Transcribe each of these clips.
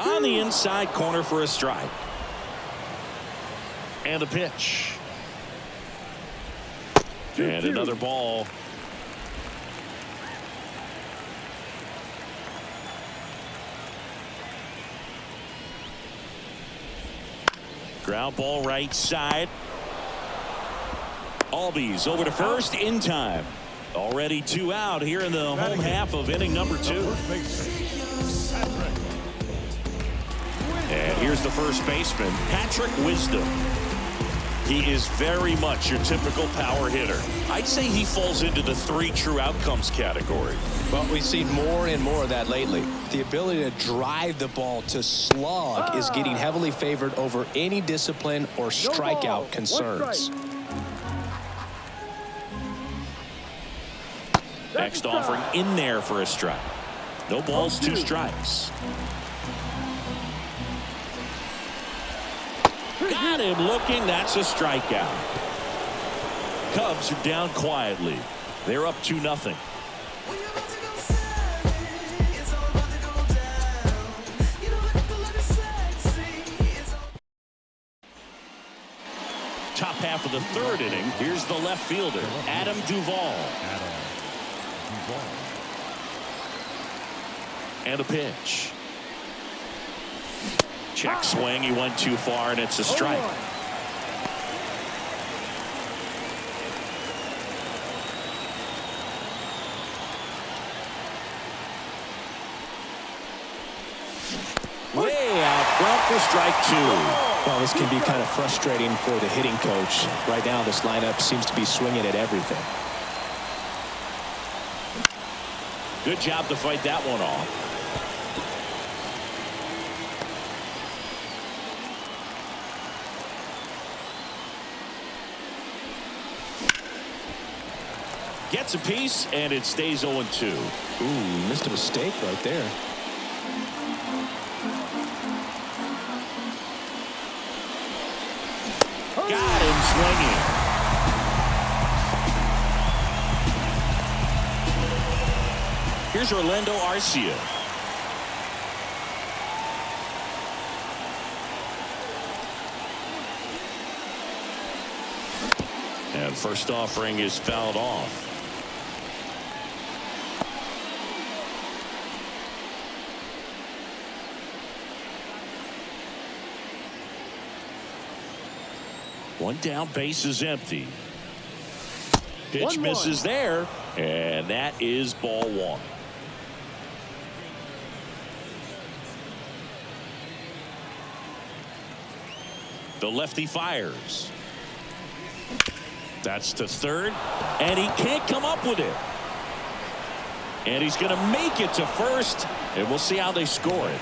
On the inside corner for a strike. And a pitch. And another ball. Ground ball right side. Albies over to first in time. Already 2 out here in the home half of inning number 2. And here's the first baseman, Patrick Wisdom. He is very much your typical power hitter. I'd say he falls into the 3 true outcomes category. Well, we've seen more and more of that lately. The ability to drive the ball to slug is getting heavily favored over any discipline or strikeout concerns. Next offering in there for a strike. No balls, 2 strikes. Got him looking. That's a strikeout. Cubs are down quietly. They're up 2-0. Top half of the 3rd inning. Here's the left fielder, Adam Duvall. And a pitch. Check swing. He went too far, and it's a strike. Way out front for strike 2. Well, this can be kind of frustrating for the hitting coach. Right now, this lineup seems to be swinging at everything. Good job to fight that one off. Gets a piece, and it stays 0-2. Ooh, missed a mistake right there. Got him swinging. Here's Orlando Arcia. And first offering is fouled off. One down, base is empty. Pitch misses there, and that is ball 1. The lefty fires. That's to third, and he can't come up with it. And he's going to make it to first, and we'll see how they score it.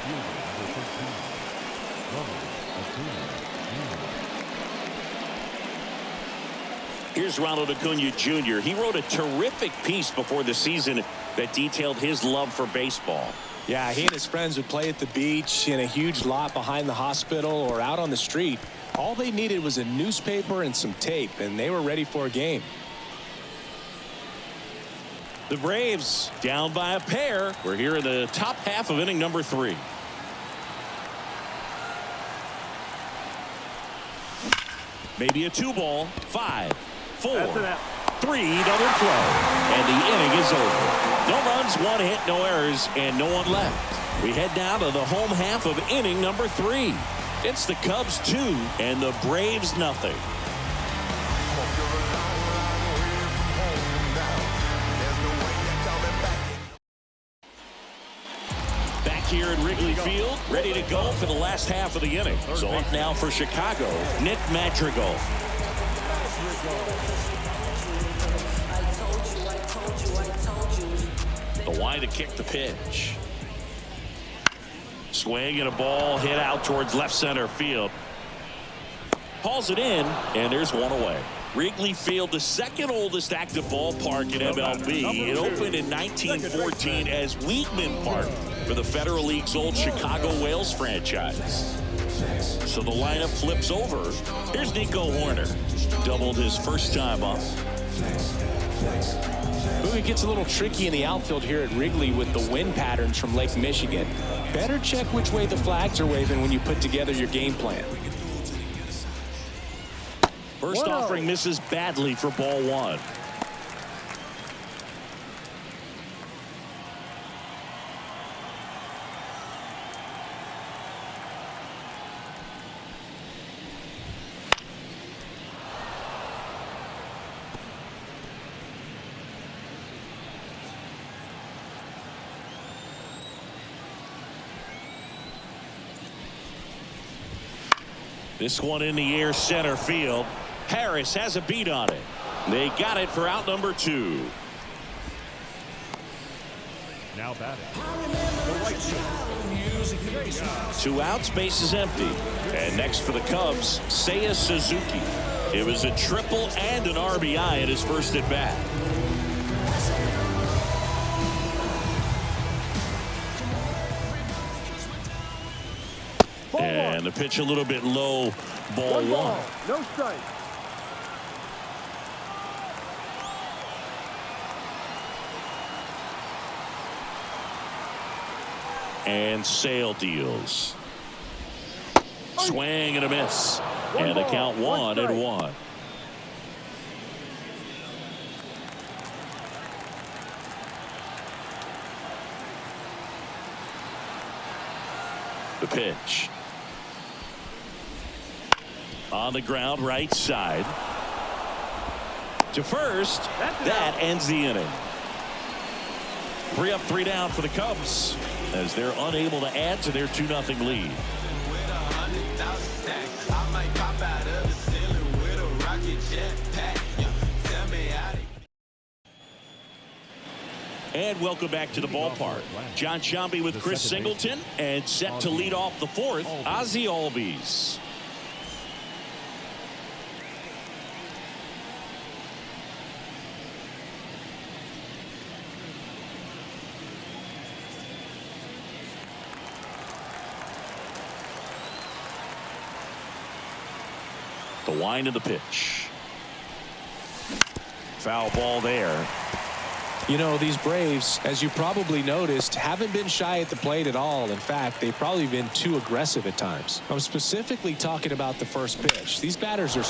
Here's Ronald Acuna Jr. He wrote a terrific piece before the season that detailed his love for baseball. Yeah, he and his friends would play at the beach, in a huge lot behind the hospital, or out on the street. All they needed was a newspaper and some tape, and they were ready for a game. The Braves down by a pair. We're here in the top half of inning number 3. Maybe a 2-ball. 5, 4, 3, double play. And the inning is over. No runs, 1 hit, no errors, and no one left. We head down to the home half of inning number 3. It's the Cubs 2 and the Braves nothing. Back here at Wrigley Field, ready to go for the last half of the inning. So up now for Chicago, Nick Madrigal. The line to kick the pitch. Swing and a ball hit out towards left center field. Hauls it in, and there's one away. Wrigley Field, the second oldest active ballpark in MLB. It opened in 1914 as Weedman Park for the Federal League's old Chicago Whales franchise. So the lineup flips over. Here's Nico Horner. Doubled his first time up. Ooh, it gets a little tricky in the outfield here at Wrigley with the wind patterns from Lake Michigan. Better check which way the flags are waving when you put together your game plan. First offering misses badly for ball one. This one in the air, center field. Harris has a beat on it. They got it for out number 2. Now batting, the right fielder. 2 outs, base is empty. And next for the Cubs, Seiya Suzuki. It was a triple and an RBI at his first at bat. And the pitch a little bit low, ball 1. No strike. And Sale deals. Swing and a miss. And the count 1-1. The pitch. On the ground, right side. To first. That ends the inning. 3 up, 3 down for the Cubs as they're unable to add to their 2-0 lead. And welcome back to the ballpark. John Sciambi with Chris Singleton, and set to lead off the 4th, Ozzie Albies. The wind of the pitch. Foul ball there. You know, these Braves, as you probably noticed, haven't been shy at the plate at all. In fact, they've probably been too aggressive at times. I'm specifically talking about the first pitch. These batters are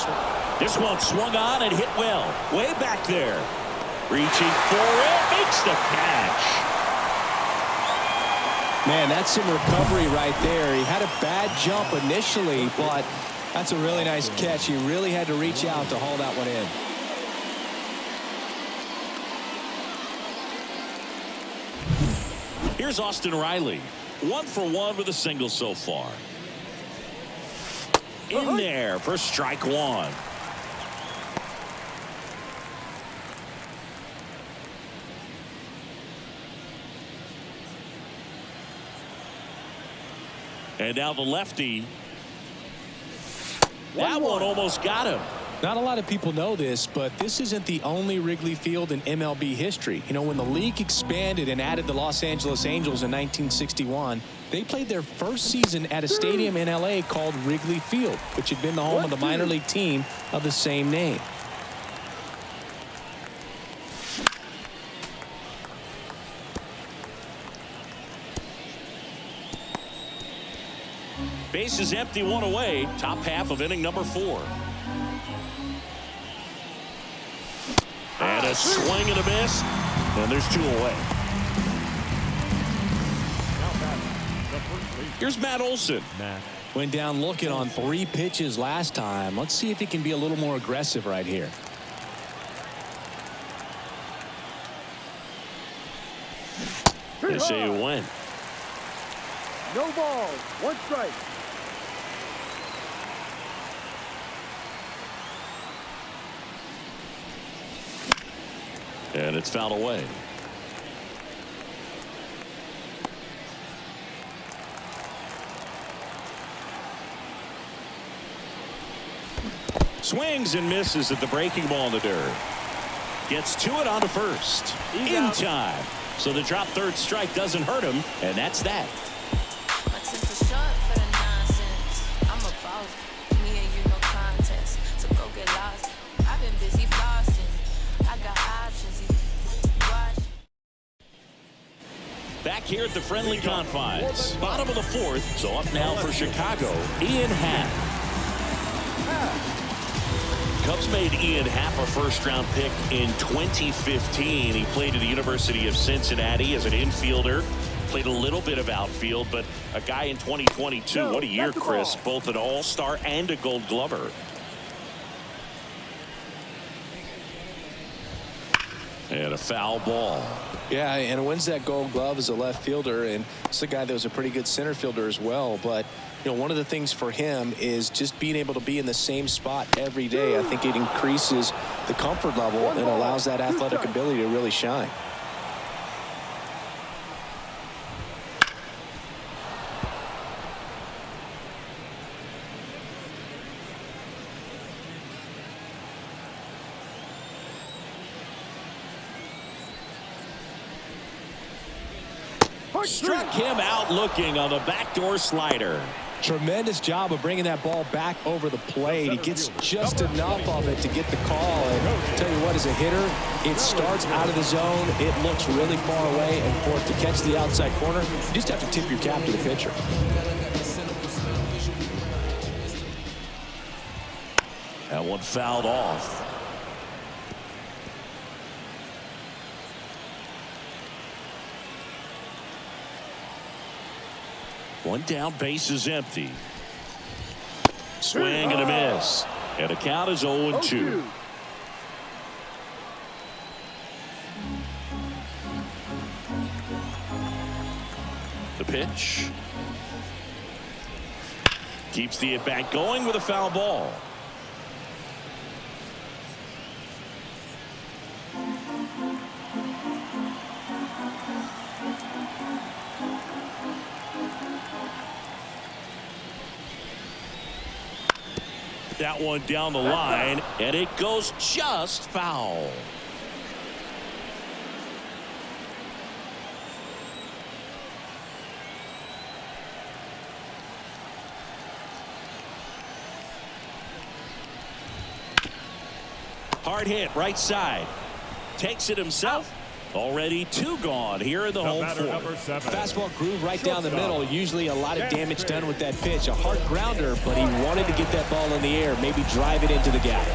This one swung on and hit well. Way back there. Reaching for it. Makes the catch. Man, that's some recovery right there. He had a bad jump initially, but that's a really nice catch. He really had to reach out to haul that one in. Here's Austin Riley. 1 for 1 with a single so far. In there for strike 1. And now the lefty. That one almost got him. Not a lot of people know this, but this isn't the only Wrigley Field in MLB history. You know, when the league expanded and added the Los Angeles Angels in 1961, they played their first season at a stadium in LA called Wrigley Field, which had been the home of the minor league team of the same name. Base is empty, 1 away. Top half of inning number 4. And a swing and a miss. And there's 2 away. Here's Matt Olson. Went down looking on 3 pitches last time. Let's see if he can be a little more aggressive right here. They say you win. No ball. 1 strike. And it's fouled away. Swings and misses at the breaking ball in the dirt. Gets to it on to first. In time. So the drop third strike doesn't hurt him, and that's that. Back here at the friendly confines. Bottom of the fourth. So up now for Chicago, Ian Happ. Cubs made Ian Happ a first-round pick in 2015. He played at the University of Cincinnati as an infielder. Played a little bit of outfield, but a guy in 2022. What a year, Chris. Both an all-star and a gold glover. And a foul ball. Yeah, and wins that gold glove as a left fielder, and it's a guy that was a pretty good center fielder as well. But you know, one of the things for him is just being able to be in the same spot every day. I think it increases the comfort level and allows that athletic ability to really shine. Struck him out looking on the backdoor slider. Tremendous job of bringing that ball back over the plate. He gets just enough of it to get the call. And I'll tell you what, as a hitter, it starts out of the zone. It looks really far away, and for it to catch the outside corner, you just have to tip your cap to the pitcher. That one fouled off. One down, base is empty. Swing and a miss. And the count is 0-2. The pitch. Keeps the at-bat going with a foul ball. That one down the line, and it goes just foul. Hard hit, right side. Takes it himself. Already 2 gone here in the home fourth. Fastball groove right down the middle. Usually a lot of damage done with that pitch. A hard grounder, but he wanted to get that ball in the air, maybe drive it into the gap.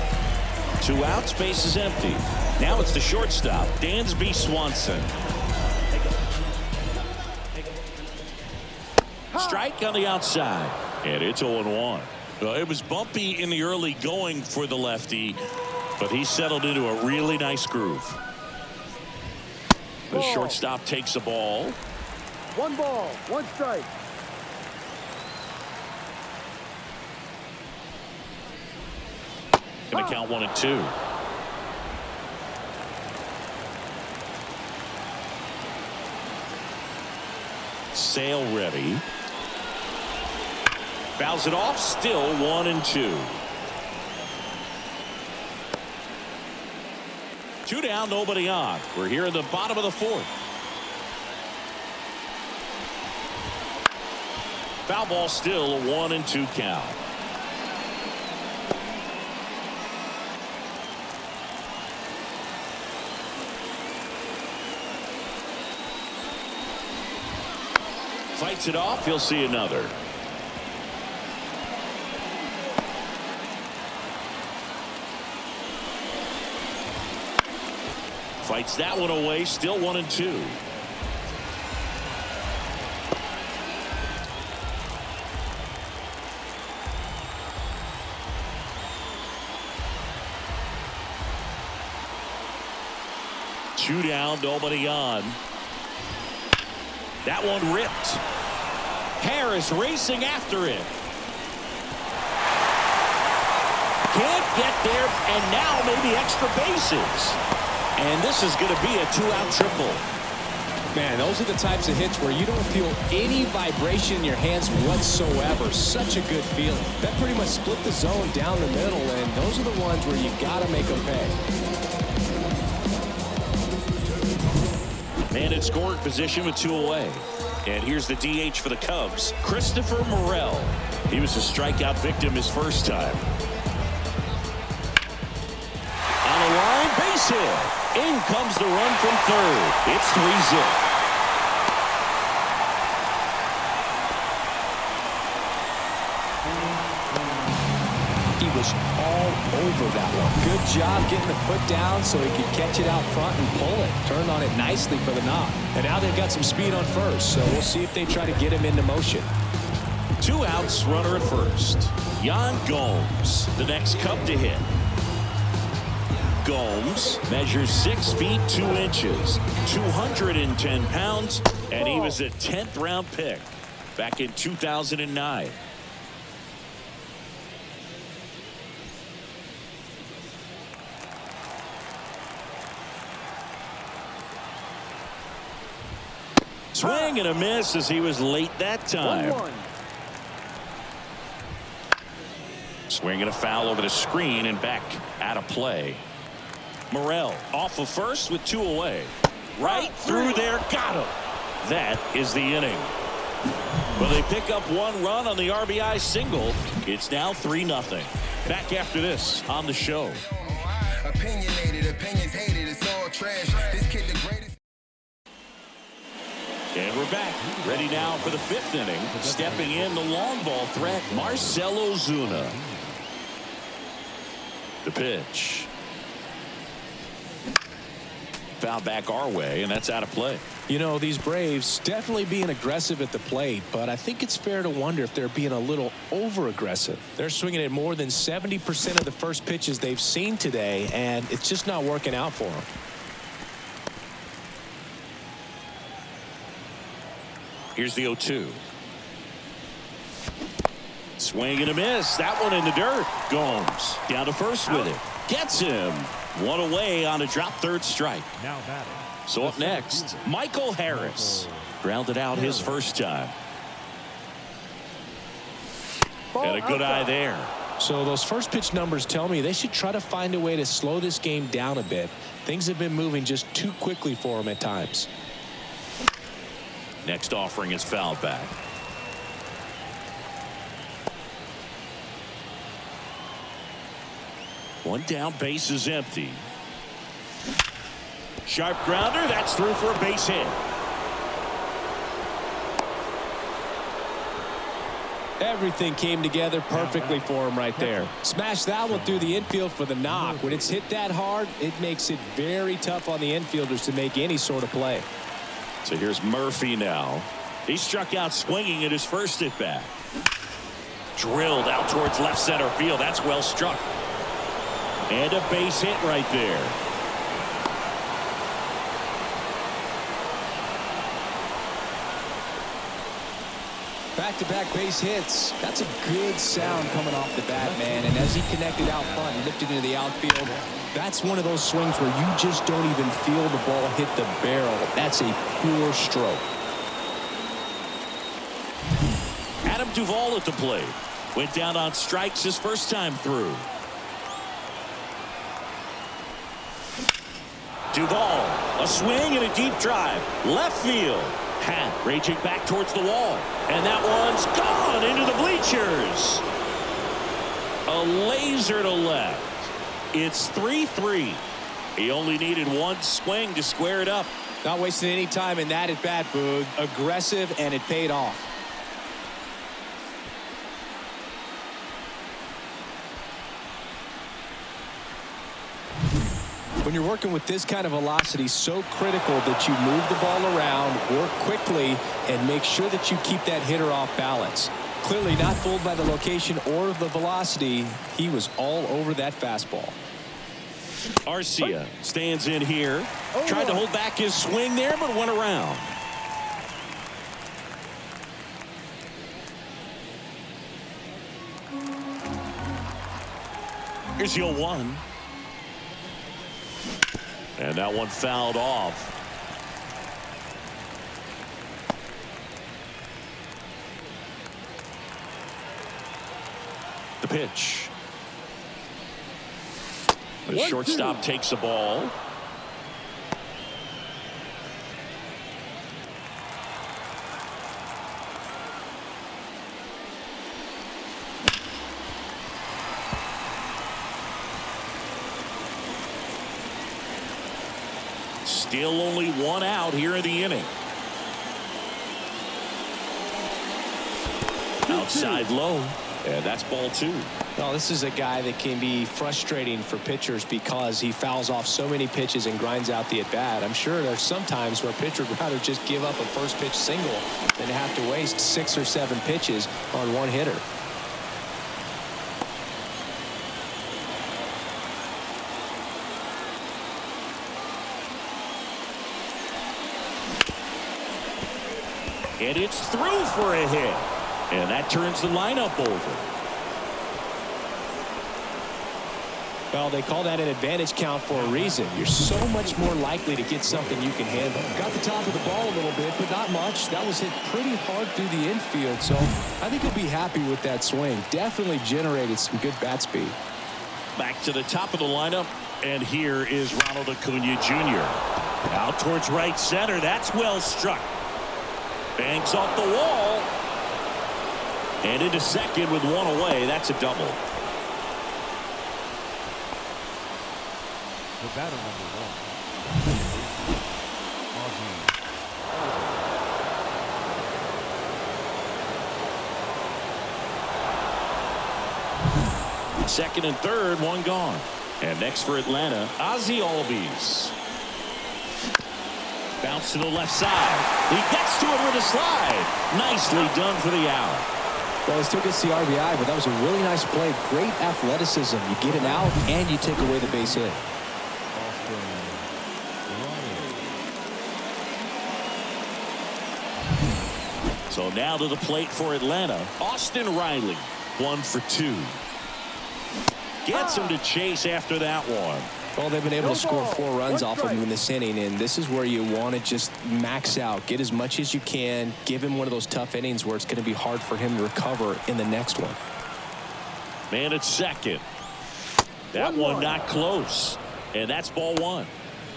2 outs, base is empty. Now it's the shortstop, Dansby Swanson. Strike on the outside, and it's 0-1. It was bumpy in the early going for the lefty, but he settled into a really nice groove. The shortstop takes a ball. 1 ball, 1 strike. Gonna count 1-2. Sale ready. Fouls it off. Still 1-2. 2 down, nobody on. We're here in the bottom of the fourth. Foul ball, still a 1-2 count. Fights it off. He'll see another. Fights that one away. Still 1-2. Two down, nobody on. That one ripped. Harris racing after it. Can't get there, and now maybe extra bases. And this is going to be a 2-out triple. Man, those are the types of hits where you don't feel any vibration in your hands whatsoever. Such a good feeling. That pretty much split the zone down the middle, and those are the ones where you got to make them pay. Man in scoring position with 2 away. And here's the DH for the Cubs, Christopher Morel. He was a strikeout victim his first time. On the line, base hit. In comes the run from third. It's 3-0. was all over that one. Good job getting the foot down so he could catch it out front and pull it. Turned on it nicely for the knock. And now they've got some speed on first, so we'll see if they try to get him into motion. 2 outs, runner at first. Yan Gomes, the next Cub to hit. Gomes measures 6 feet 2 inches, 210 pounds, and he was a 10th round pick back in 2009. Swing and a miss as he was late that time. 1-1. Swing and a foul over the screen and back out of play. Morel off of first with 2 away. Right through there, got him. That is the inning. But they pick up 1 run on the RBI single. It's now 3-0. Back after this on the show. Opinionated, opinions hated, it's all trash. This kid the greatest. And we're back. Ready now for the 5th inning. Stepping in the long ball threat, Marcell Ozuna. The pitch. Foul back our way, and that's out of play. You know, these Braves definitely being aggressive at the plate, but I think it's fair to wonder if they're being a little over-aggressive. They're swinging at more than 70% of the first pitches they've seen today, and it's just not working out for them. Here's the 0-2. Swing and a miss. That one in the dirt. Gomes down to first with it. Gets him. 1 away on a drop third strike. Now batting. So up next, Michael Harris. Grounded out his first time. And a good eye there. So those first pitch numbers tell me they should try to find a way to slow this game down a bit. Things have been moving just too quickly for them at times. Next offering is fouled back. One down, base is empty. Sharp grounder, that's through for a base hit. Everything came together perfectly for him right there. Smash that one through the infield for the knock. When it's hit that hard, it makes it very tough on the infielders to make any sort of play. So here's Murphy now. He struck out swinging at his first at bat. Drilled out towards left center field. That's well struck. And a base hit right there. Back-to-back base hits. That's a good sound coming off the bat, man. And as he connected out front and lifted into the outfield, that's one of those swings where you just don't even feel the ball hit the barrel. That's a pure stroke. Adam Duvall at the plate. Went down on strikes his first time through. Duvall, a swing and a deep drive. Left field. Hat raging back towards the wall. And that one's gone into the bleachers. A laser to left. It's 3-3. He only needed 1 swing to square it up. Not wasting any time in that at bat, Boog. Aggressive, and it paid off. When you're working with this kind of velocity, so critical that you move the ball around, work quickly, and make sure that you keep that hitter off balance. Clearly not fooled by the location or the velocity. He was all over that fastball. Arcia stands in here. Tried to hold back his swing there, but went around. Here's the 0-1. And that one fouled off. The pitch. The shortstop takes the ball. Still only 1 out here in the inning. Outside low, and that's ball 2. Well, this is a guy that can be frustrating for pitchers because he fouls off so many pitches and grinds out the at-bat. I'm sure there's some times where a pitcher would rather just give up a first pitch single than have to waste 6 or 7 pitches on one hitter. And it's through for a hit. And that turns the lineup over. Well, they call that an advantage count for a reason. You're so much more likely to get something you can handle. Got the top of the ball a little bit, but not much. That was hit pretty hard through the infield, so I think he'll be happy with that swing. Definitely generated some good bat speed. Back to the top of the lineup, and here is Ronald Acuna Jr. Out towards right center. That's well struck. Banks off the wall. And into second with one away. That's a double. The batter number 1. Second and third, one gone. And next for Atlanta, Ozzie Albies. Bounce to the left side. He gets to it with a slide. Nicely done for the out. Well, he still gets the RBI, but that was a really nice play. Great athleticism. You get it out, and you take away the base hit. So now to the plate for Atlanta, Austin Riley, 1 for 2. Gets him to chase after that one. Well, they've been able to score 4 runs off of him in this inning, and this is where you want to just max out. Get as much as you can. Give him one of those tough innings where it's going to be hard for him to recover in the next one. Man at second. That one not close. And that's ball 1.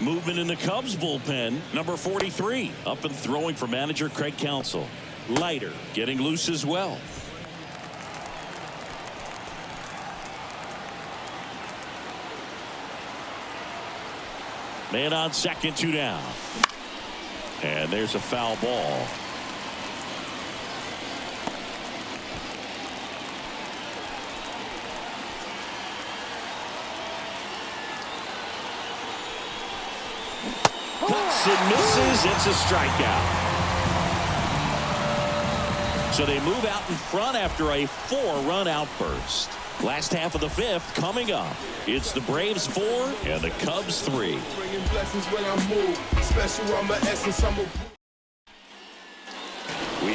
Movement in the Cubs bullpen. Number 43 up and throwing for manager Craig Counsell. Leiter getting loose as well. Man on second, 2 down. And there's a foul ball. Cuts and misses. It's a strikeout. So they move out in front after a 4-run outburst. Last half of the 5th coming up. It's the Braves 4 and the Cubs 3. We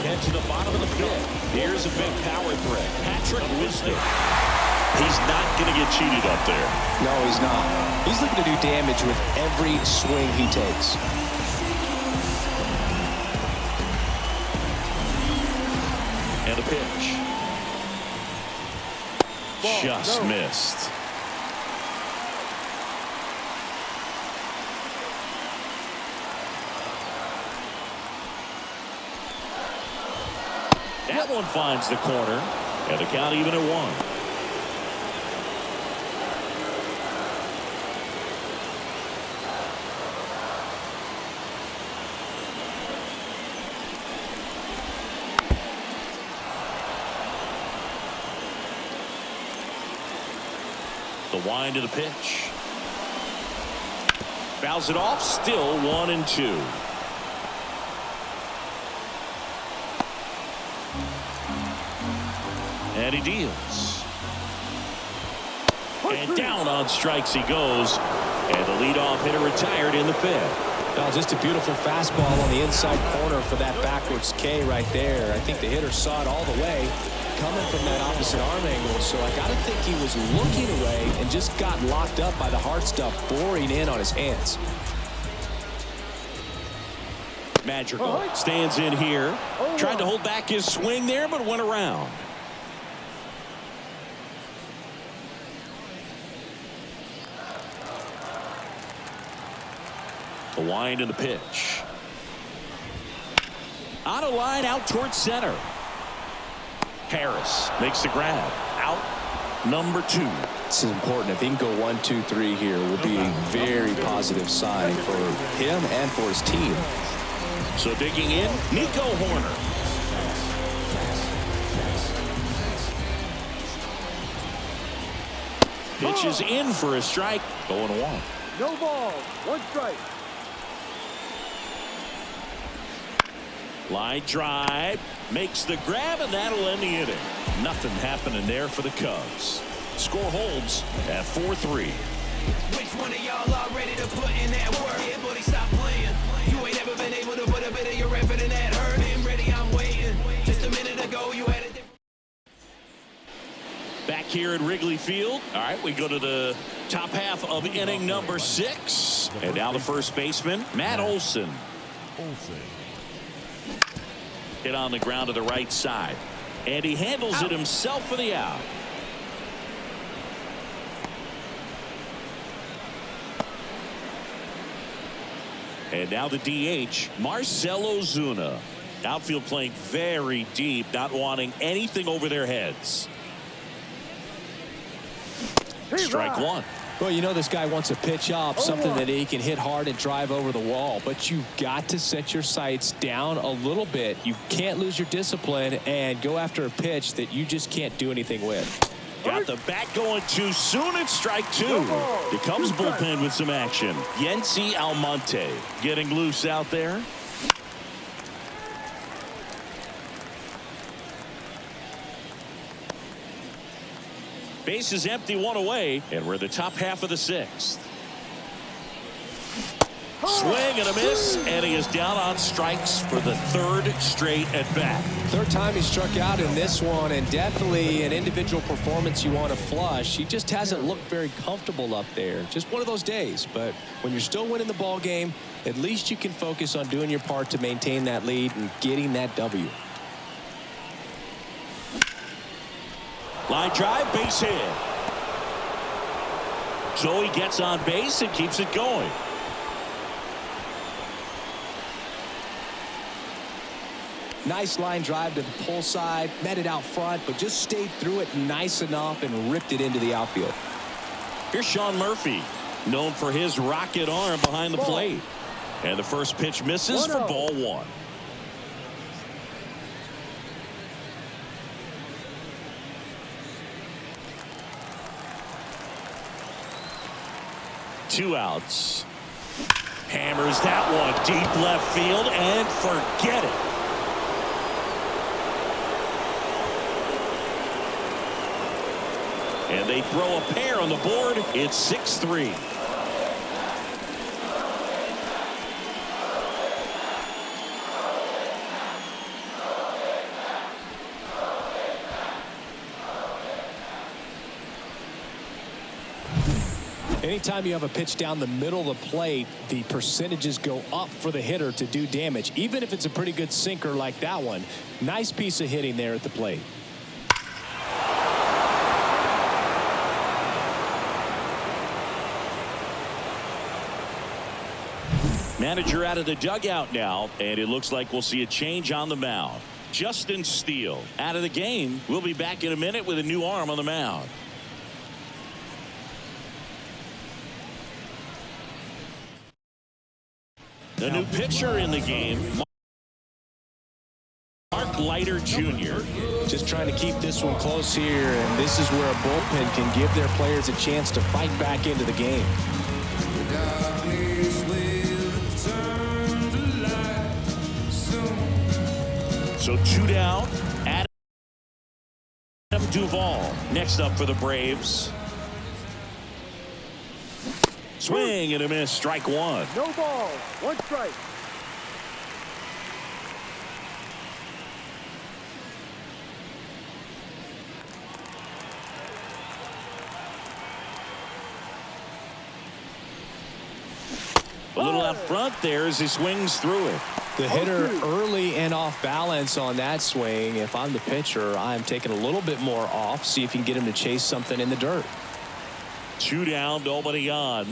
head to the bottom of the 5th. Here's a big power threat. Patrick Wisdom. He's not going to get cheated up there. No, he's not. He's looking to do damage with every swing he takes. And a pitch. Just missed. That one finds the corner, and the count even at 1. The wind of the pitch. Fouls it off. Still 1-2. And he deals. And down on strikes he goes. And the leadoff hitter retired in the 5th. Well, just a beautiful fastball on the inside corner for that backwards K right there. I think the hitter saw it all the way coming from that opposite arm angle. So I got to think he was looking away and just got locked up by the hard stuff boring in on his hands. Madrigal stands in here. Tried to hold back his swing there, but went around. The wind and the pitch. On a line out towards center. Harris makes the grab. Out number 2. This is important. If he can go 1, 2, 3 here, will be a very positive sign for him and for his team. So digging in, Nico Horner. Pitch is in for a strike. 0-1. No ball. 1 strike. Line drive. Makes the grab, and that'll end the inning. Nothing happening there for the Cubs. Score holds at 4-3. Which one of y'all are ready to put in that work? Yeah, buddy, stop playing. You ain't ever been able to put a bit of your effort in that hurt. Been ready, I'm waiting. Just a minute ago, you had it. Back here at Wrigley Field. All right, we go to the top half of inning number 6. And now the first baseman, Matt Olson. Hit on the ground to the right side. And he handles it himself for the out. And now the DH, Marcell Ozuna. Outfield playing very deep, not wanting anything over their heads. Strike 1. Well, you know this guy wants a pitch up, something that he can hit hard and drive over the wall. But you've got to set your sights down a little bit. You can't lose your discipline and go after a pitch that you just can't do anything with. Got the bat going too soon. It's strike 2. The Cubs bullpen with some action. Yency Almonte getting loose out there. Base is empty, 1 away, and we're in the top half of the 6th. Swing and a miss, and he is down on strikes for the 3rd straight at bat. 3rd time he struck out in this one, and definitely an individual performance you want to flush. He just hasn't looked very comfortable up there. Just one of those days. But when you're still winning the ball game, at least you can focus on doing your part to maintain that lead and getting that W. Line drive, base hit. So he gets on base and keeps it going. Nice line drive to the pull side, met it out front, but just stayed through it nice enough and ripped it into the outfield. Here's Sean Murphy, known for his rocket arm behind the plate. And the first pitch misses for ball 1. Two outs. Hammers that one deep left field and forget it. And they throw a pair on the board. It's 6-3. Anytime you have a pitch down the middle of the plate, the percentages go up for the hitter to do damage, even if it's a pretty good sinker like that one. Nice piece of hitting there at the plate. Manager out of the dugout now, and it looks like we'll see a change on the mound. Justin Steele out of the game. We'll be back in a minute with a new arm on the mound. The new pitcher in the game, Mark Leiter Jr. Just trying to keep this one close here, and this is where a bullpen can give their players a chance to fight back into the game. So 2 down. Adam Duvall next up for the Braves. Swing and a miss. Strike 1. No ball. 1 strike. A little out front there as he swings through it. The hitter early and off balance on that swing. If I'm the pitcher, I'm taking a little bit more off. See if you can get him to chase something in the dirt. 2 down, nobody on.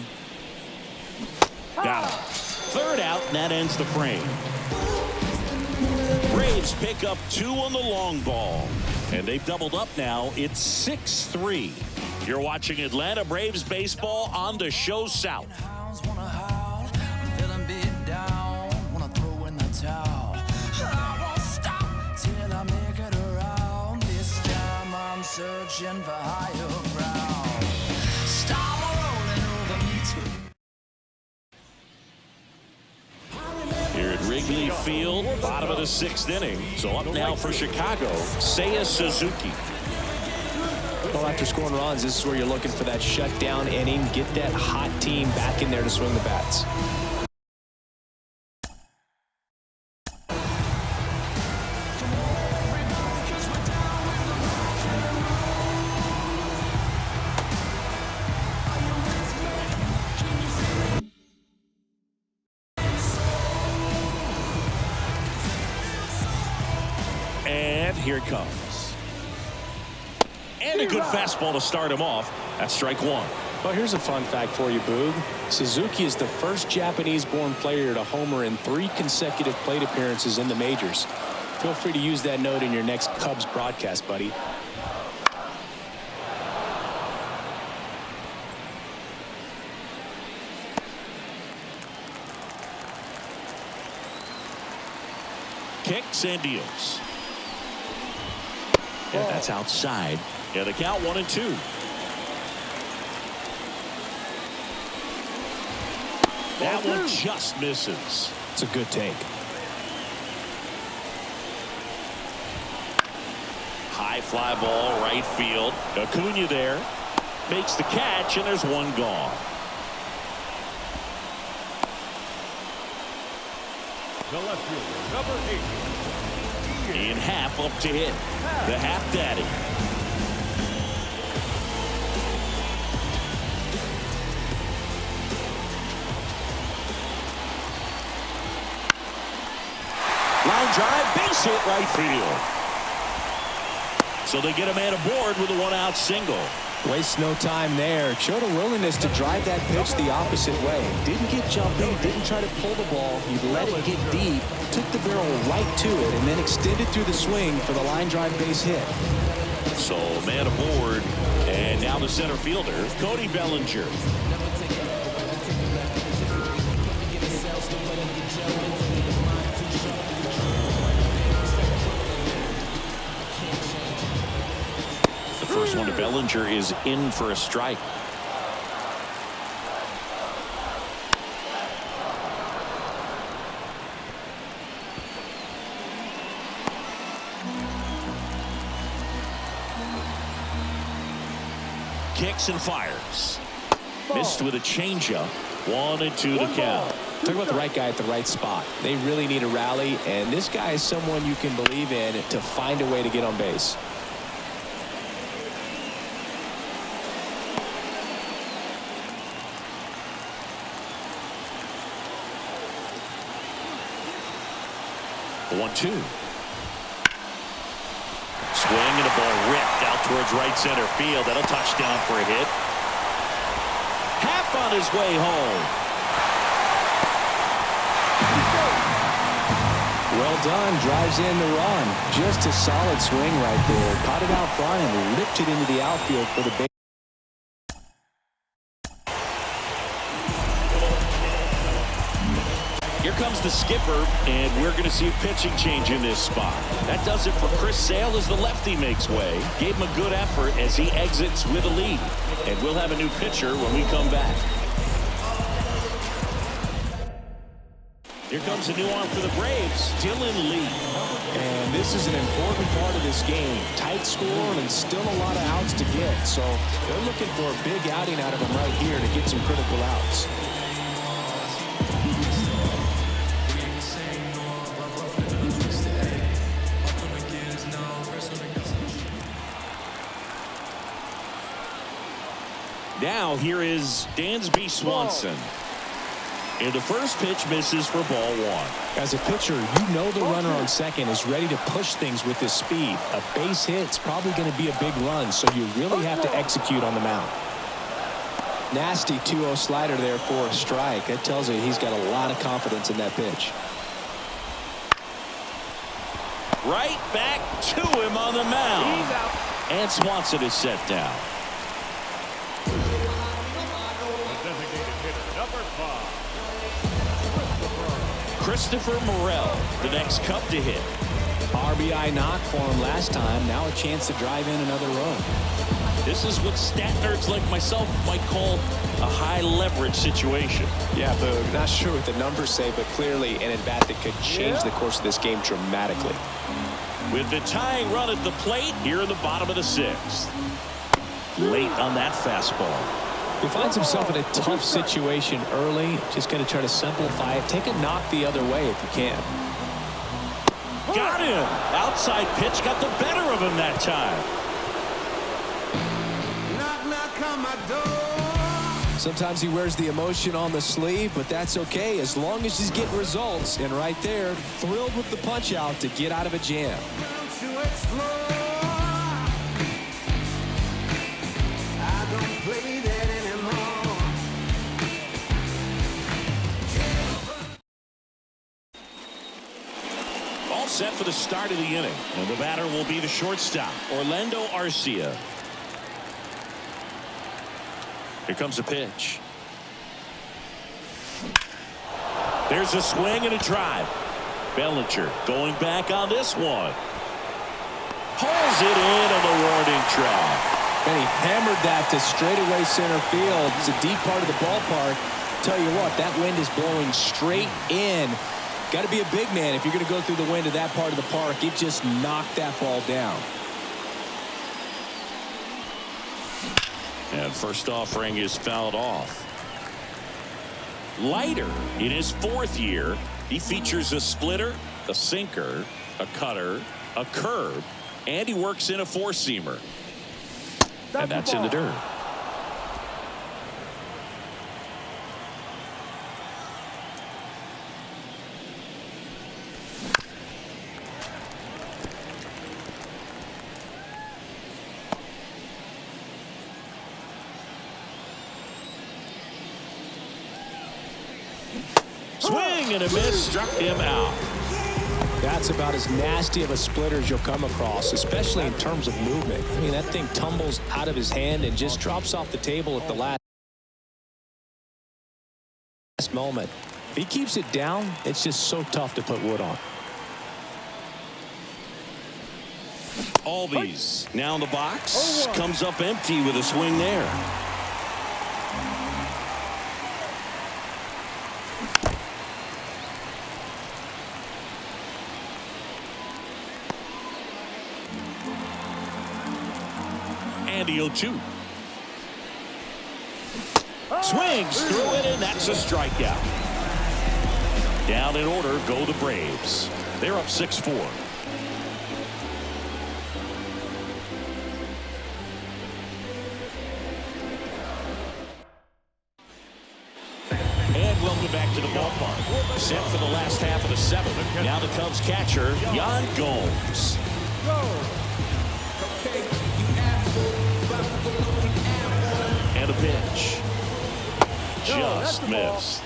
Got him. 3rd out, and that ends the frame. Braves pick up 2 on the long ball. And they've doubled up now. It's 6-3. You're watching Atlanta Braves baseball on the Show South. Searching for higher ground. Wrigley Field, bottom of the 6th inning. So up now for Chicago, Seiya Suzuki. Well, after scoring runs, this is where you're looking for that shutdown inning. Get that hot team back in there to swing the bats. And here it comes. And a good fastball to start him off. That's strike one. Well, here's a fun fact for you, Boog. Suzuki is the first Japanese-born player to homer in 3 consecutive plate appearances in the majors. Feel free to use that note in your next Cubs broadcast, buddy. Kicks and deals. And that's outside. Yeah, the count 1-2. That one just misses. It's a good take. High fly ball, right field. Acuna there. Makes the catch, and there's one gone. The left fielder, number 8. In half up to hit. The half daddy. Line drive, base hit right field. So they get a man aboard with a 1-out single. Wastes no time there. Showed a willingness to drive that pitch the opposite way. Didn't get jumping, didn't try to pull the ball. He let it get deep, took the barrel right to it, and then extended through the swing for the line drive base hit. So man aboard, and now the center fielder, Cody Bellinger. The first one to Bellinger is in for a strike. Kicks and fires. Missed with a changeup. 1-2 the count. Talk about the right guy at the right spot. They really need a rally, and this guy is someone you can believe in to find a way to get on base. The 1-2. Swing and a ball ripped out towards right center field. That'll touch down for a hit. Half on his way home. Well done. Drives in the run. Just a solid swing right there. Caught it out front and ripped it into the outfield for the base. Here comes the skipper, and we're going to see a pitching change in this spot. That does it for Chris Sale as the lefty makes way. Gave him a good effort as he exits with a lead. And we'll have a new pitcher when we come back. Here comes a new arm for the Braves, Dylan Lee. And this is an important part of this game. Tight score and still a lot of outs to get. So they're looking for a big outing out of him right here to get some critical outs. Now here is Dansby Swanson. And the first pitch misses for ball one. As a pitcher, you know the runner on second is ready to push things with his speed. A base hit's probably going to be a big run, so you really have to execute on the mound. Nasty 2-0 slider there for a strike. That tells you he's got a lot of confidence in that pitch. Right back to him on the mound. And Swanson is set down. Christopher Morel, the next Cub to hit. RBI knock for him last time. Now a chance to drive in another run. This is what stat nerds like myself might call a high leverage situation. Yeah, Boog. Not sure what the numbers say, but clearly an at-bat that could change the course of this game dramatically. With the tying run at the plate here in the bottom of the 6th. Late on that fastball. He finds himself in a tough situation early. Just going to try to simplify it. Take a knock the other way if you can. Got him. Outside pitch got the better of him that time. Knock, knock on my door. Sometimes he wears the emotion on the sleeve, but that's okay as long as he's getting results. And right there, thrilled with the punch out to get out of a jam. To explore. I don't play that anymore. All set for the start of the inning. And the batter will be the shortstop, Orlando Arcia. Here comes a pitch. There's a swing and a drive. Bellinger going back on this one. Pulls it in on the warning track. And he hammered that to straightaway center field. It's a deep part of the ballpark. Tell you what, that wind is blowing straight in. Got to be a big man if you're going to go through the wind of that part of the park. It just knocked that ball down. And first offering is fouled off. Leiter in his 4th year. He features a splitter, a sinker, a cutter, a curve, and he works in a 4-seamer. And that's in the dirt. Swing and a miss, struck him out. That's about as nasty of a splitter as you'll come across, especially in terms of movement. I mean, that thing tumbles out of his hand and just drops off the table at the last moment. If he keeps it down, it's just so tough to put wood on. Albies now in the box. Comes up empty with a swing there. And the 0-2. Swings through it, and that's a strikeout. Down in order go the Braves. They're up 6-4. And welcome back to the ballpark. Set for the last half of the 7th. Now the Cubs catcher, Yan Gomes. And a pitch. Just missed.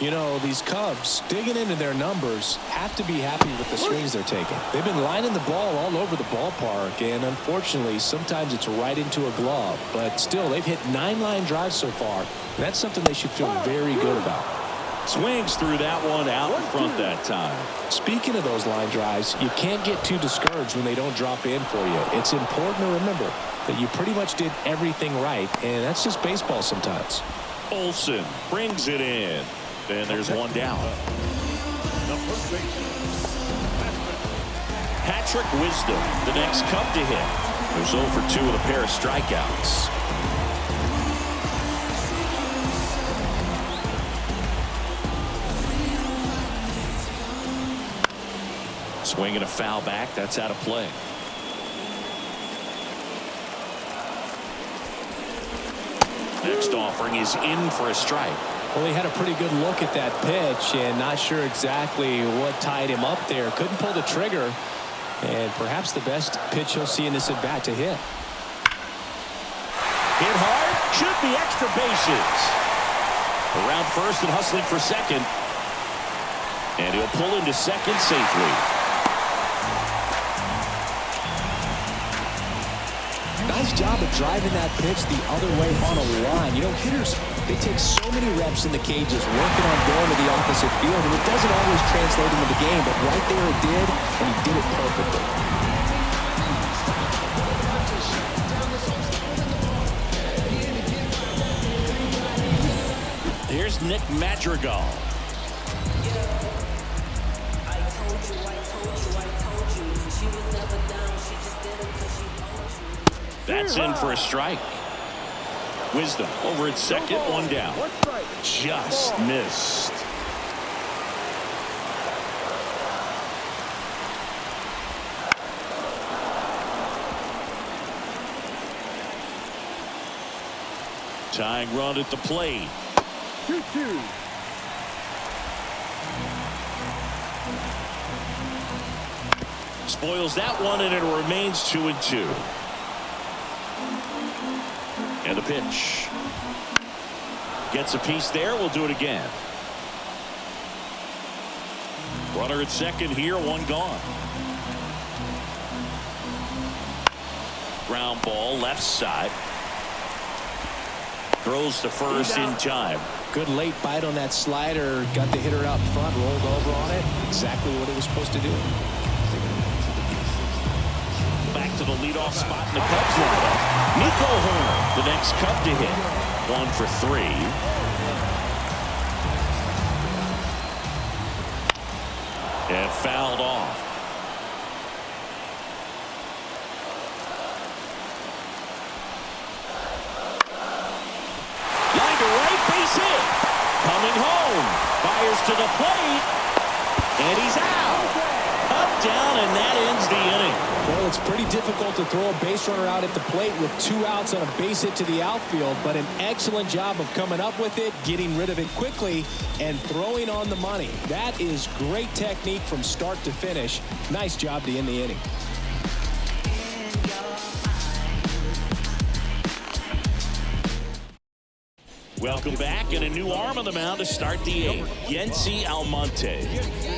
You know, these Cubs, digging into their numbers, have to be happy with the swings they're taking. They've been lining the ball all over the ballpark, and unfortunately, sometimes it's right into a glove. But still, they've hit 9 line drives so far. And that's something they should feel very good about. Swings through that one out in front that time. Speaking of those line drives, you can't get too discouraged when they don't drop in for you. It's important to remember that you pretty much did everything right, and that's just baseball sometimes. Olsen brings it in. And there's one down. Patrick Wisdom, the next Cub to hit. There's 0 for 2 with a pair of strikeouts. Swinging a foul back. That's out of play. Next offering is in for a strike. Well, he had a pretty good look at that pitch and not sure exactly what tied him up there. Couldn't pull the trigger, and perhaps the best pitch he'll see in this at bat to hit. Hit hard, should be extra bases. Around first and hustling for second. And he'll pull into second safely. Nice job of driving that pitch the other way on a line. You know, hitters, they take so many reps in the cages working on going to the opposite field, and it doesn't always translate into the game, but right there it did, and he did it perfectly. Here's Nick Madrigal. That's in for a strike. Wisdom over at second, one down. Just missed. Tying run at the plate. 2-2. Spoils that one, and it remains 2-2. And the pitch. Gets a piece there. We'll do it again. Runner at second here, one gone. Ground ball, left side. Throws to first in time. Good late bite on that slider. Got the hitter out front, rolled over on it. Exactly what it was supposed to do. Back to the leadoff spot in the Cubs lineup. Nico Hoerner, the next Cub to hit. 1 for 3. And fouled off. Line to right, base hit. Coming home. Fires to the plate. And he's out. Up, down, and that ends the inning. Well, it's pretty difficult to throw a base runner out at the plate with 2 outs on a base hit to the outfield, but an excellent job of coming up with it, getting rid of it quickly, and throwing on the money. That is great technique from start to finish. Nice job to end the inning. Welcome back, and a new arm on the mound to start the 8th. Yency Almonte.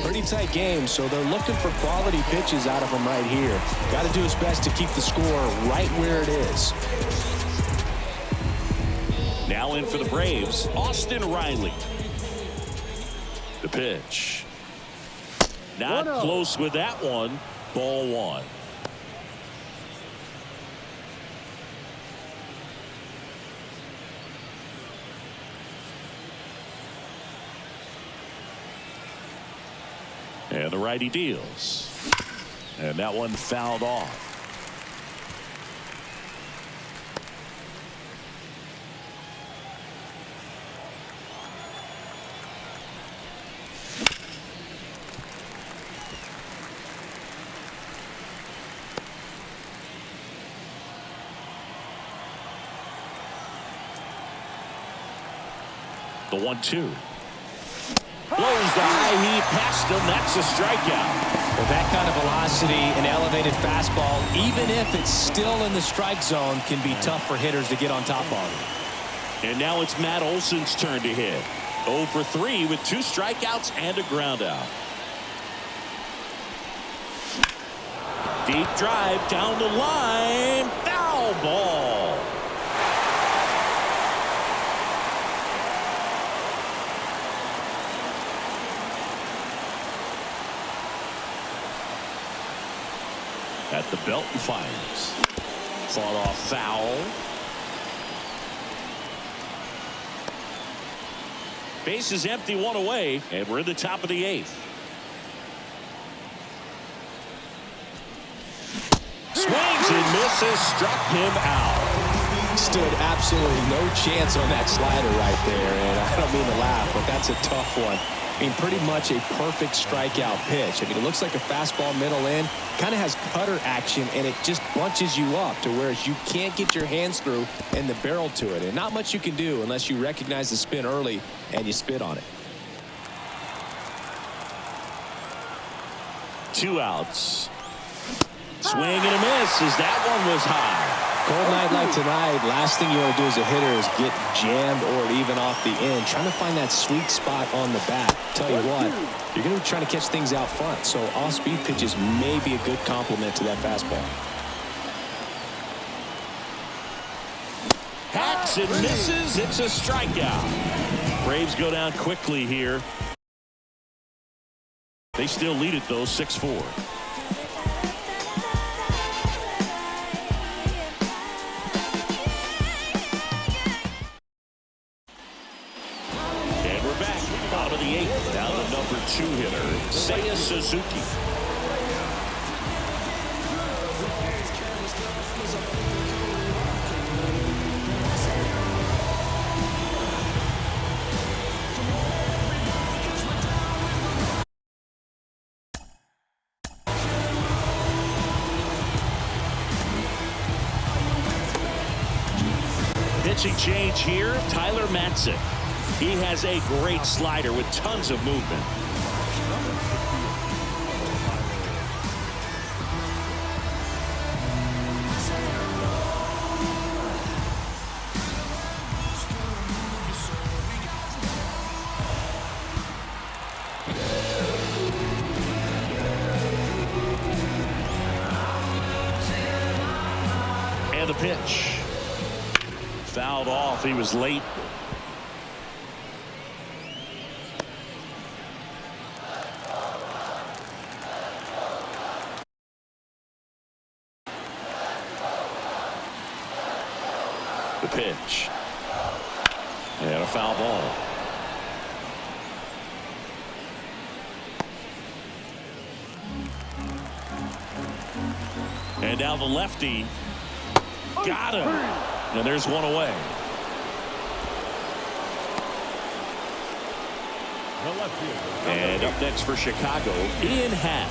Pretty tight game, so they're looking for quality pitches out of him right here. Got to do his best to keep the score right where it is. Now in for the Braves, Austin Riley. The pitch. Not close with that one. Ball 1. And the righty deals. And that one fouled off. The 1-2. Blows the high heat past him. That's a strikeout. With that kind of velocity, an elevated fastball, even if it's still in the strike zone, can be tough for hitters to get on top of. And now it's Matt Olson's turn to hit. 0 for 3 with 2 strikeouts and a ground out. Deep drive down the line. Foul ball. At the belt and fires. Fought off foul. Base is empty, 1 away, and we're in the top of the 8th. Swings and misses, struck him out. Stood absolutely no chance on that slider right there, and I don't mean to laugh, but that's a tough one. I mean, pretty much a perfect strikeout pitch. I mean, it looks like a fastball middle in, kind of has cutter action, and it just bunches you up to where you can't get your hands through and the barrel to it. And not much you can do unless you recognize the spin early and you spit on it. 2 outs. Swing and a miss as that one was high. Cold night like tonight, last thing you want to do as a hitter is get jammed or even off the end. Trying to find that sweet spot on the bat. Tell you what, you're going to be trying to catch things out front, so off-speed pitches may be a good complement to that fastball. Hacks and misses. It's a strikeout. Braves go down quickly here. They still lead it, though, 6-4. Suzuki. Pitching change here, Tyler Matzik. He has a great slider with tons of movement. And the pitch. Fouled off. He was late. The pitch. And a foul ball. And now the lefty. Got him. And there's one away. And up next for Chicago, Ian Happ.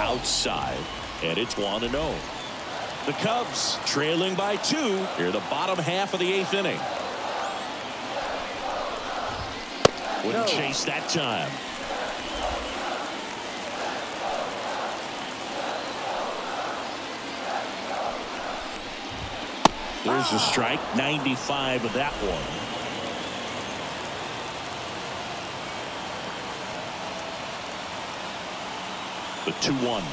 Outside, and it's 1-0. The Cubs trailing by 2 here the bottom half of the 8th inning. Wouldn't chase that time. There's a strike, 95 of that one. The 2-1.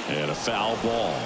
And a foul ball.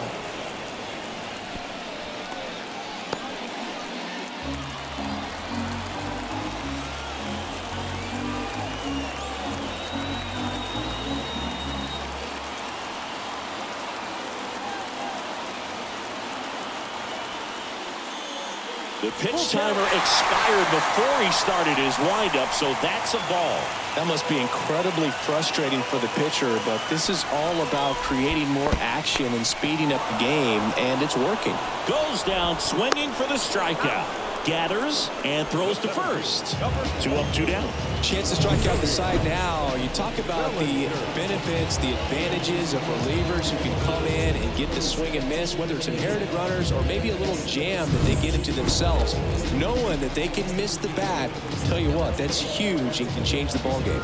The pitch timer expired before he started his windup, so that's a ball. That must be incredibly frustrating for the pitcher, but this is all about creating more action and speeding up the game, and it's working. Goes down swinging for the strikeout. Gathers and throws to first. 2 up, 2 down. Chance to strike out the side now. You talk about the benefits, the advantages of relievers who can come in and get the swing and miss, whether it's inherited runners or maybe a little jam that they get into themselves. Knowing that they can miss the bat, tell you what, that's huge and can change the ball game.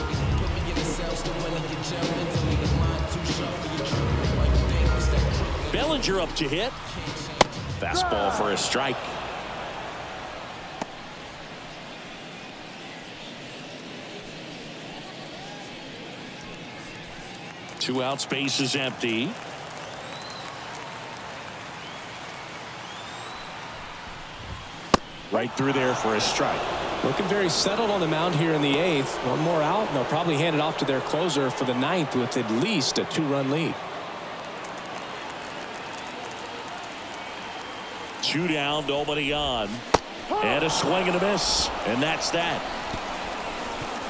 Bellinger up to hit. Fastball for a strike. Two outs, base is empty. Right through there for a strike. Looking very settled on the mound here in the 8th. One more out, and they'll probably hand it off to their closer for the 9th with at least a 2-run lead. 2 down, nobody on. And a swing and a miss. And that's that.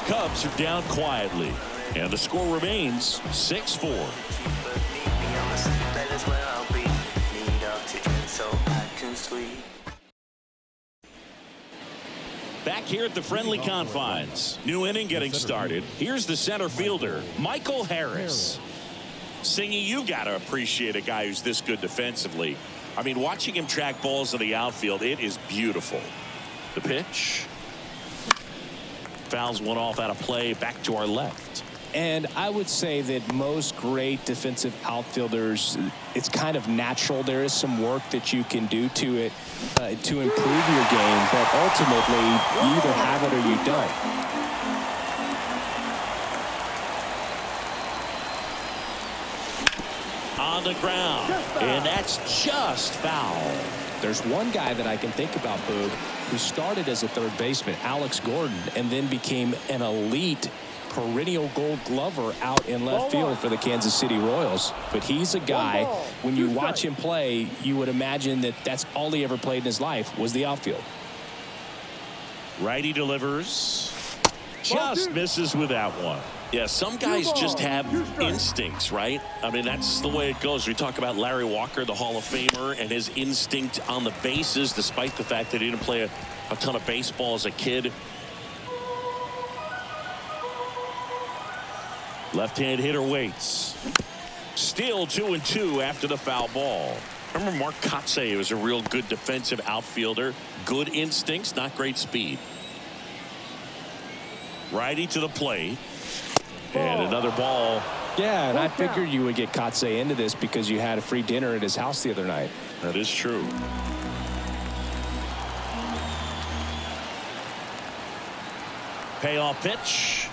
Cubs are down quietly. And the score remains 6-4. Back here at the friendly confines. New inning getting started. Here's the center fielder, Michael Harris. Singy, you got to appreciate a guy who's this good defensively. I mean, watching him track balls in the outfield, it is beautiful. The pitch. Fouls one off out of play, back to our left. And I would say that most great defensive outfielders, it's kind of natural. There is some work that you can do to it to improve your game, but ultimately you either have it or you don't. On the ground, and that's just foul. There's one guy that I can think about, Boog, who started as a third baseman, Alex Gordon, and then became an elite perennial Gold Glover out in left field for the Kansas City Royals. But he's a guy, when you watch him play, you would imagine that that's all he ever played in his life was the outfield. Righty delivers. Just misses with that one. Yeah, some guys just have instincts, right? I mean, that's the way it goes. We talk about Larry Walker, the Hall of Famer, and his instinct on the bases, despite the fact that he didn't play a ton of baseball as a kid. Left-hand hitter waits. Still 2-2 after the foul ball. Remember Mark Kotsay was a real good defensive outfielder. Good instincts, not great speed. Righty to the plate. And another ball. Yeah, and I figured you would get Kotsay into this because you had a free dinner at his house the other night. That is true. Payoff pitch.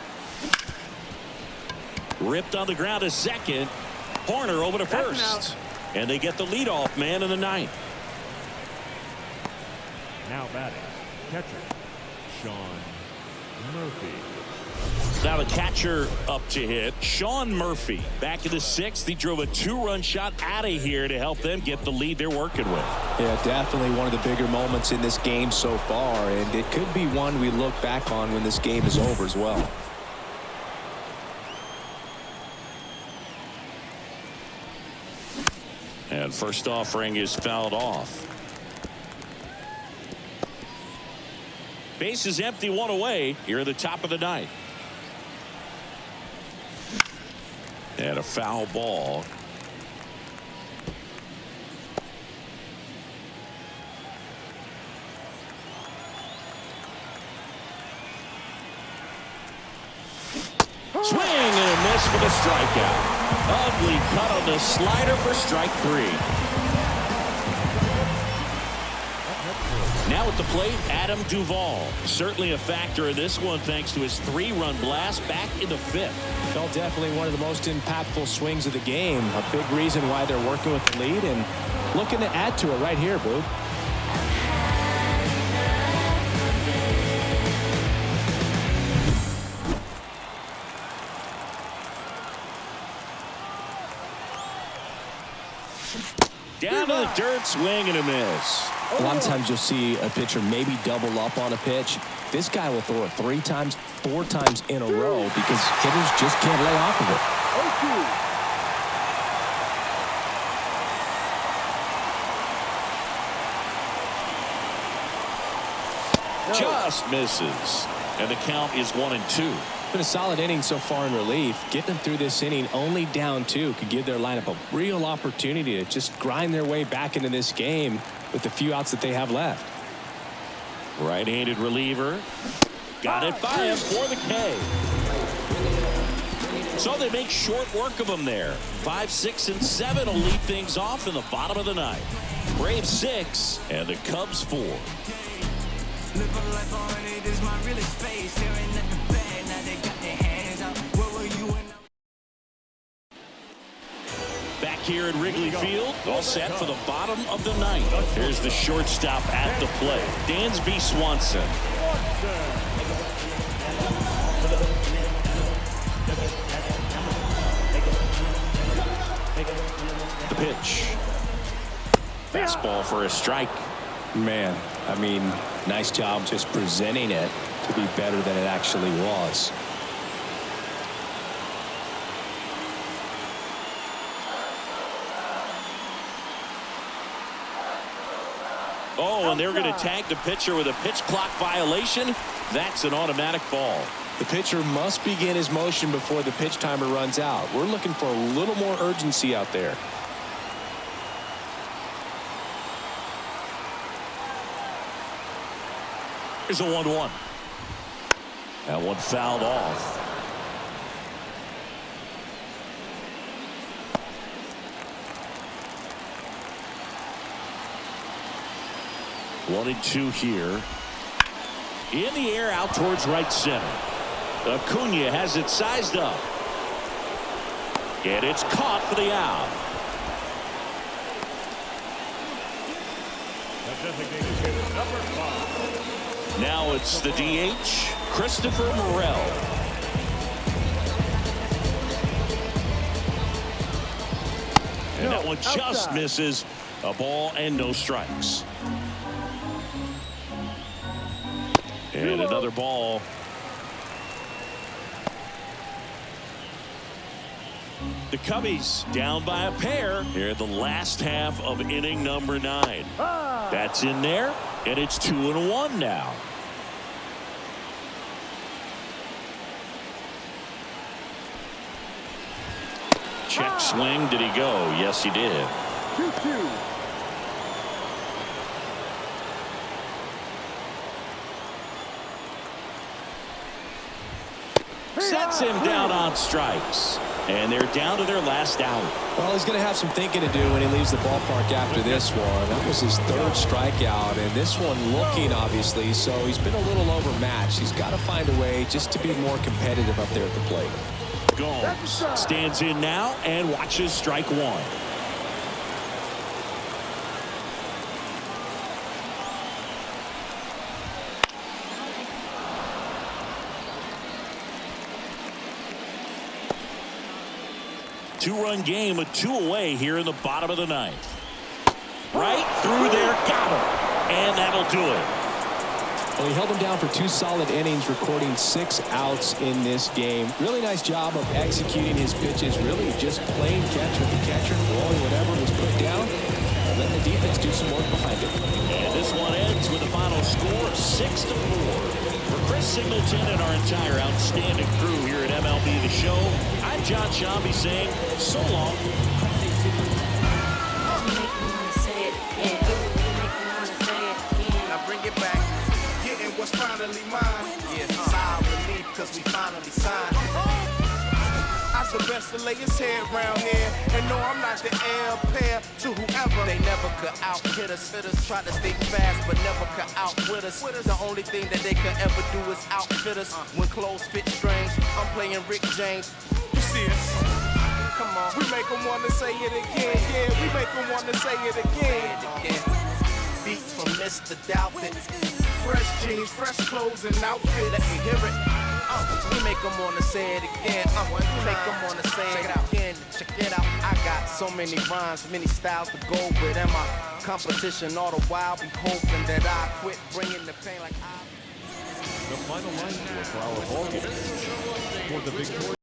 Ripped on the ground to second. Horner over to first. And they get the leadoff man in the ninth. Now batting, catcher, Sean Murphy. Now the catcher up to hit. Sean Murphy back in the sixth. He drove a 2-run shot out of here to help them get the lead they're working with. Yeah, definitely one of the bigger moments in this game so far, and it could be one we look back on when this game is over as well. And first offering is fouled off. Base is empty, one away here at the top of the ninth. And a foul ball. Swing and a miss for the strikeout. Ugly cut on the slider for strike 3. Now at the plate, Adam Duvall. Certainly a factor in this one thanks to his 3-run blast back in the 5th. Well, definitely one of the most impactful swings of the game. A big reason why they're working with the lead and looking to add to it right here, Boo. Down to the dirt, swing and a miss. A lot of times you'll see a pitcher maybe double up on a pitch. This guy will throw it 3 times, 4 times in a row because hitters just can't lay off of it. Just misses. And the count is 1-2. Been a solid inning so far in relief. Getting them through this inning only down 2 could give their lineup a real opportunity to just grind their way back into this game with the few outs that they have left. Right-handed reliever. Got it by him for the K. So they make short work of him there. 5, 6, and 7 will lead things off in the bottom of the ninth. Braves 6 and the Cubs 4. Back here at Wrigley Field, all set for the bottom of the ninth. Here's the shortstop at the plate, Dansby Swanson. The pitch. Fastball for a strike. Man, I mean, nice job just presenting it to be better than it actually was. Oh, and they're going to tag the pitcher with a pitch clock violation. That's an automatic ball. The pitcher must begin his motion before the pitch timer runs out. We're looking for a little more urgency out there. Here's a 1-1. That one fouled off. One and 2 here. In the air out towards right center. Acuna has it sized up. And it's caught for the out. The designated hitter, number 5. Now it's the DH, Christopher Morel. And that one just misses. A ball and no strikes. And another ball. The Cubbies down by a pair here in the last half of inning number 9. That's in there, and it's 2-1 now. Check swing. Did he go? Yes, he did. 2-2. Sets him down on strikes. And they're down to their last out. Well, he's going to have some thinking to do when he leaves the ballpark after this one. That was his 3rd strikeout, and this one looking, obviously, so he's been a little overmatched. He's got to find a way just to be more competitive up there at the plate. Gomes stands in now and watches strike 1. Two-run game with 2 away here in the bottom of the 9th. Right through there, got him. And that'll do it. Well, he held him down for 2 solid innings, recording 6 outs in this game. Really nice job of executing his pitches, really just playing catch with the catcher, throwing whatever was put down, and letting the defense do some work behind it. And this one ends with a final score of 6-4. For Chris Singleton and our entire outstanding crew here at MLB The Show, I'm John Shambi saying so long. Now bring it back. Getting what's finally mine. Yeah, sigh of relief because we finally signed. I was the best to lay his head round here. And no, I'm not the heir apparent to whoever. They never could out-hit us. Try to think fast, but never could outwit us. The only thing that they could ever do is outfit us. When clothes fit strange, I'm playing Rick James. You see us? Come on. We make them want to say it again. Yeah, we make them want to say it again. Beats from Mr. Doubtfit. Fresh jeans, fresh clothes, and outfit. Let me hear it. We make them want to say it again. Make them want to say it again. Check it out. I got so many rhymes, many styles to go with. And my competition all the while be hoping that I quit bringing the pain like I. The final line for our ball game. For the victory.